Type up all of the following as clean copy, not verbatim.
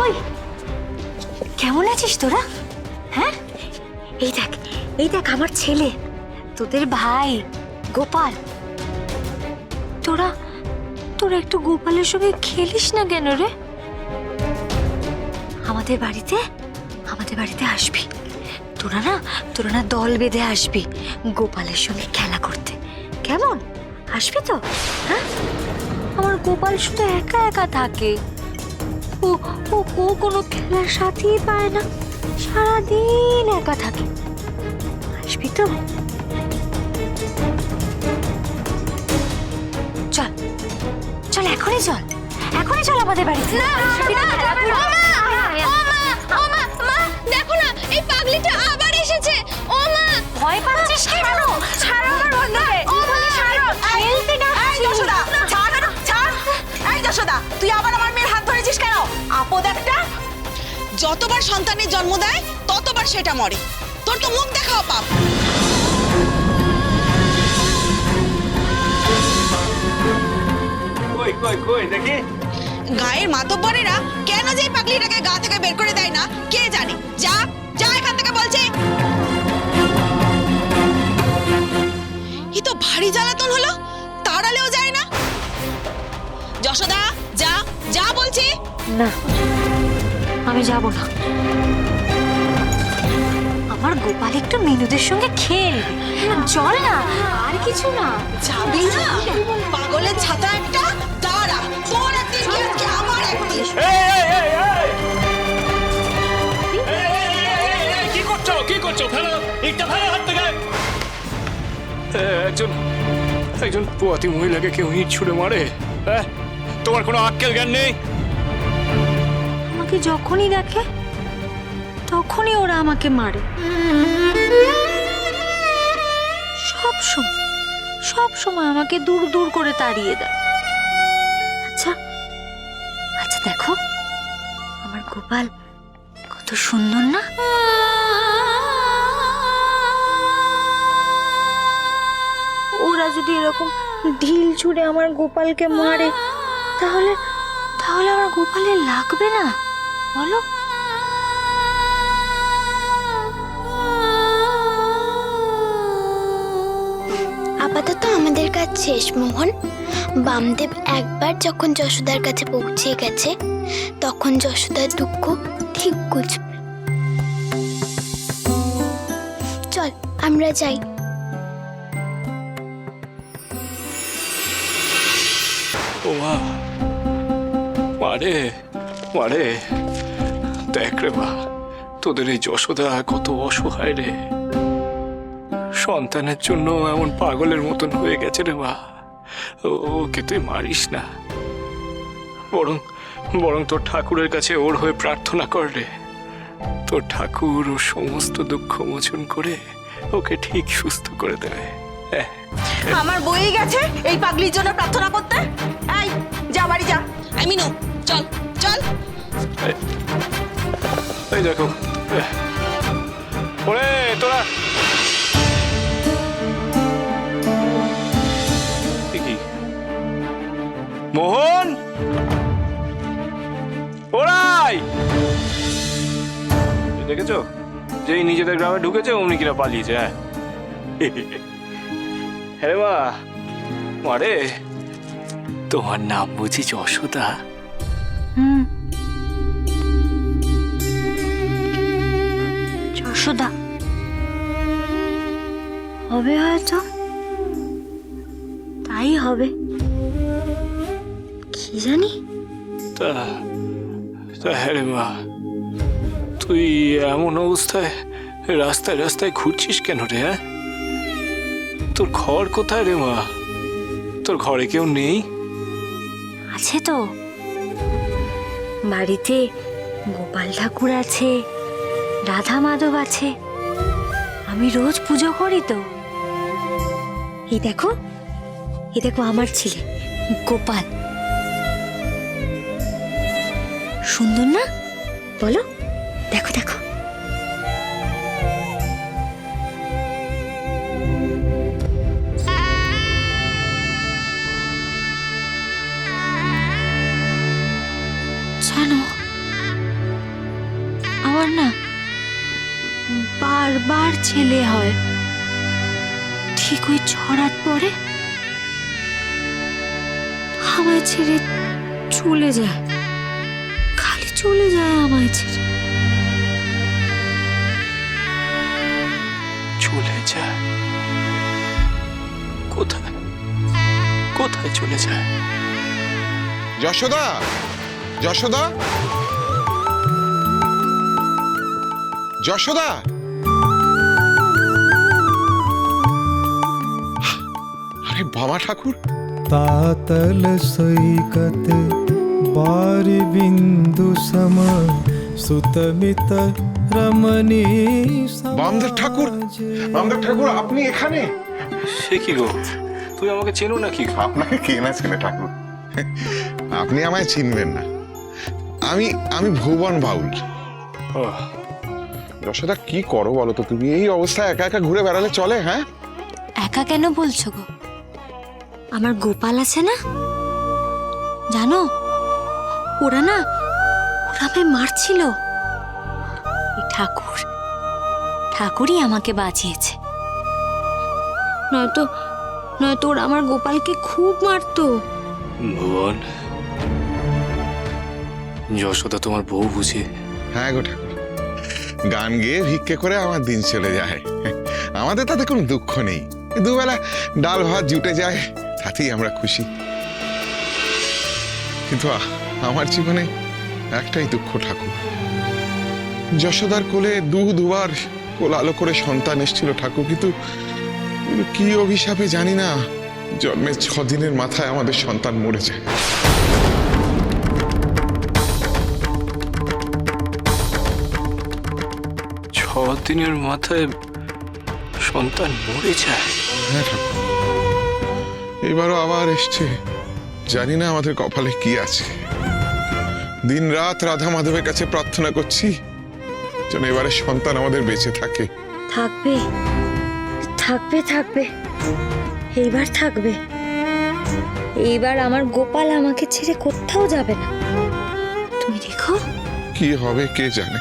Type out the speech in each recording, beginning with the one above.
কই কেমন আছিস তোরা? হ্যাঁ, এই দেখ আমার ছেলে, তোদের ভাই গোপাল। তোরা তোরা একটু গোপালের সঙ্গে খেলিস না কেন রে? আমাদের বাড়িতে আসবি। তোরা না দল বেঁধে আসবি গোপালের সঙ্গে খেলা করতে, কেমন? আসবি তো? হ্যাঁ, আমার গোপাল শুধু একা একা থাকে, ও ও ও কোনো খেলার সাথেই পায় না, সারাদিন একা থাকে। আসবি তো? চল চল, এখনই চল আমাদের বাড়িতে। দেখো না, এই পাগলিটা আবার এসেছে। ও মা, ভয় পাচ্ছিস কেন? ছাড়ো আমার বন্ধুকে। খেলতে ডাকছি। এই যশোদা, তুই আবার আমার মেয়ের হাত ধরেছিস কেন? আপদ একটা। যতবার সন্তানের জন্ম দেয় ততবার সেটা মরে। তোর তো মুখ দেখাও পাপ। কই দেখি। গায়ের মাতব্বরেরা কেন যে এই পাগলিটাকে গা থেকে বের করে দেয় না কে জানে। যা যা এখান থেকে বলছি। এই তো ভারী জ্বালাতন হলো, তাড়ালেও যায় না। যশোদা, যা যা বলছি। না, আমি যাব না। আমার গোপাল একটু মিনুদের সঙ্গে খেলবে। চল না, আর কিছু না। যাবি না? পাগলের ছাতা একটা। দাঁড়া, তোর একদিন কি আজকে আমার একদিন। কি করছো? ফেলো ইটটা, ফেলো হাত থেকে। একজন পোয়াতি মহিলাকে কেউ ইট ছুড়ে মারে? হ্যাঁ, তোমার কোনো আক্কেল জ্ঞান নেই? আমাকে যখনই দেখে তখনই ওরা আমাকে মারে। সব সময় আমাকে দূর দূর করে তাড়িয়ে দেয়। আচ্ছা দেখো, আমার গোপাল কত সুন্দর না? ওরা যদি এরকম ঢিল ছুঁড়ে আমার গোপালকে মারে, তাহলে আমার গোপালের লাগবে না বলো? আপাতত আমাদের কাজ শেষ মোহন। বামদেব একবার যখন যশোদার কাছে পৌঁছে গেছে, তখন যশোদার দুঃখ ঠিক বুঝবে। চল আমরা যাই। ও মা, মারে দেখ রে মা, তোদের এই যশোদা কত অসহায় রে। সন্তানের জন্য এমন পাগলের মতন হয়ে গেছে রে মা। ওকে তুই মারিস না, বরং তোর ঠাকুরের কাছে ওর হয়ে প্রার্থনা কর রে। তোর ঠাকুর ও সমস্ত দুঃখ মোচন করে ওকে ঠিক সুস্থ করে দেবে। আমার বই গেছে এই পাগলির জন্য প্রার্থনা করতে। এই যা, বাড়ি যা। এই মিনু, চল চল। এই দেখো, ওরে তোরা কি মোহন, ওরাই দেখেছো, যেই নিজেদের গ্রামে ঢুকেছে অমনি কিনা পালিয়েছে। হ্যাঁ মা, মারে তোমার নাম বুঝি যশোদা? যশোদা হবে হয়তো, তাই হবে, কি জানি। তা হ্যাঁ রে মা, তুই এমন অবস্থায় রাস্তায় ঘুরছিস কেন রে? হ্যাঁ, তোর ঘর কোথায় রে মা? তোর ঘরে কেউ নেই? আছে তো, বাড়িতে গোপাল ঠাকুর আছে, রাধা মাধব আছে, আমি রোজ পুজো করি তো। এই দেখো আমার ছেলে গোপাল, সুন্দর না বলো? দেখো জানো, আমার না বারবার ছেলে হয়, ঠিক ওই 6 রাত পরে আমায় ছেড়ে চলে যায়, খালি চলে যায় আমায় ছেড়ে। চলে যায়? কোথায় কোথায় চলে যায়? যশোদা, যশোদা, যশোদা, আরে বাবা ঠাকুর, तातल सैकत बारि बिंदु सम सुतमित रमणी বামদেব ঠাকুর, বামদেব ঠাকুর, আপনি এখানে? সে কি গো, তুই আমাকে চেনো নাকি? আপনাকে কে না চেনে ঠাকুর? আপনি আমায় চিনবেন না। আমি আমি ভুবন বাউল। ও, যশোদা, কি করো বলো তো? তুমি এই অবস্থায় একা একা ঘুরে বেড়ালে চলে? হ্যাঁ, একা কেন বলছো গো? আমার গোপাল আছে না, জানো ওরা আমায় মারছিল। এই ঠাকুরই আমাকে বাঁচিয়েছে, নয়তো ওরা আমার গোপালকে খুব মারতো। ভুবন, যশোদা তোমার বউ বুঝি? হ্যাঁ গো ঠাকুর, গান গেয়ে ভিক্ষে করে আমার দিন চলে যায়। আমাদের তাতে কোনো দুঃখ নেই, দুবেলা ডাল ভাত জুটে যায়, তাতেই আমরা খুশি। কিন্তু আমার জীবনে একটাই দুঃখ ঠাকুর, যশোদার কোলে দুবার কোল আলো করে সন্তান এসেছিল ঠাকুর, কিন্তু কি অভিশাপে জানি না জন্মের 6 দিনের মাথায় আমাদের সন্তান মরে যায়। ছ দিনের মাথায় সন্তান মরে যায়? হ্যাঁ ঠাকুর, এবারও আবার এসছে। জানি না আমাদের কপালে কি আছে। দিন রাত রাধা মাধবের কাছে প্রার্থনা করছি যেন এবারে সন্তান আমাদের বেঁচে থাকে। থাকবে থাকবে থাকবে, এইবার থাকবে। এইবার আমার গোপাল আমাকে ছেড়ে কোথাও যাবে না, তুমি দেখো। কি হবে কে জানে।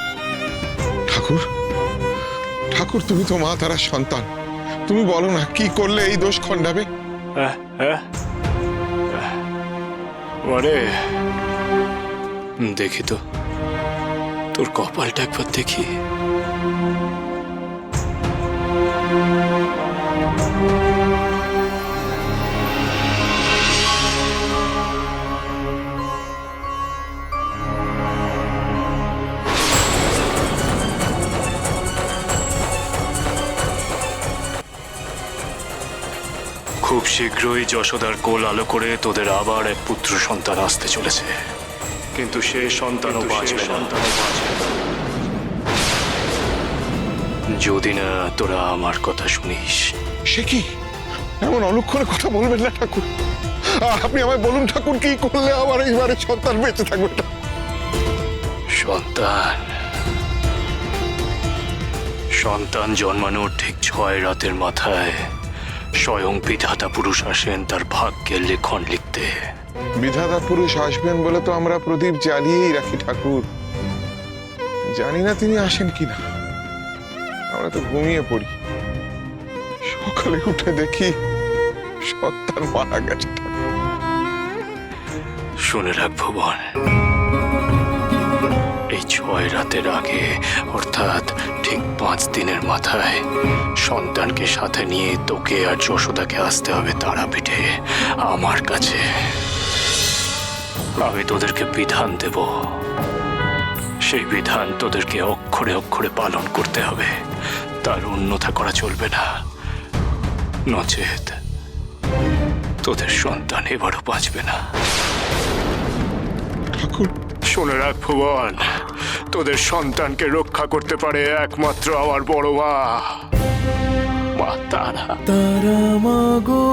ঠাকুর, ঠাকুর, তুমি তো মা তারা সন্তান, তুমি বলো না কি করলে এই দোষ খণ্ডাবে? ওরে, দেখি তো তোর কপালটা একবার দেখি। খুব শীঘ্রই যশোদার কোল আলো করে তোদের আবার এক পুত্র সন্তান আসতে চলেছে, কিন্তু সে সন্তানও বাঁচবে না যদি না তোরা আমার কথা শুনিস। সে কি এমন অলক্ষণে কথা বলবেন না ঠাকুর। আপনি আমায় বলুন ঠাকুর, কি করলে আমার এইবারে সন্তান বেঁচে থাকবে? সন্তান জন্মানোর ঠিক 6 রাতের মাথায় স্বয়ং বিধাতা পুরুষ আসেন তার ভাগ্যের লেখন লিখতে। বিধাতা পুরুষ আসবেন বলে তো আমরা প্রদীপ জ্বালিয়েই রাখি ঠাকুর। জানি না তিনি আসেন কিনা, আমরা তো ঘুমিয়ে পড়ি। সকালে উঠে দেখি সন্তান মারা গেছে। শুনে রাখ ভুবন, এই 6 রাতের আগে অর্থাৎ ঠিক 5 দিনের মাথায় সন্তানকে সাথে নিয়ে তোকে আর যশোদাকে আসতে হবে তারাপীঠে আমার কাছে। আমি তোদেরকে বিধান দেব, সেই বিধান তোদেরকে অক্ষরে অক্ষরে পালন করতে হবে, তার অন্যথা করা চলবে না, নচেত তোদের সন্তান এবারও বাঁচবে না। ঠাকুর, শুনে রাখ ভুবন, তোদের সন্তানকে রক্ষা করতে পারে একমাত্র আমার বড় মা, মা তারা। तारा मागो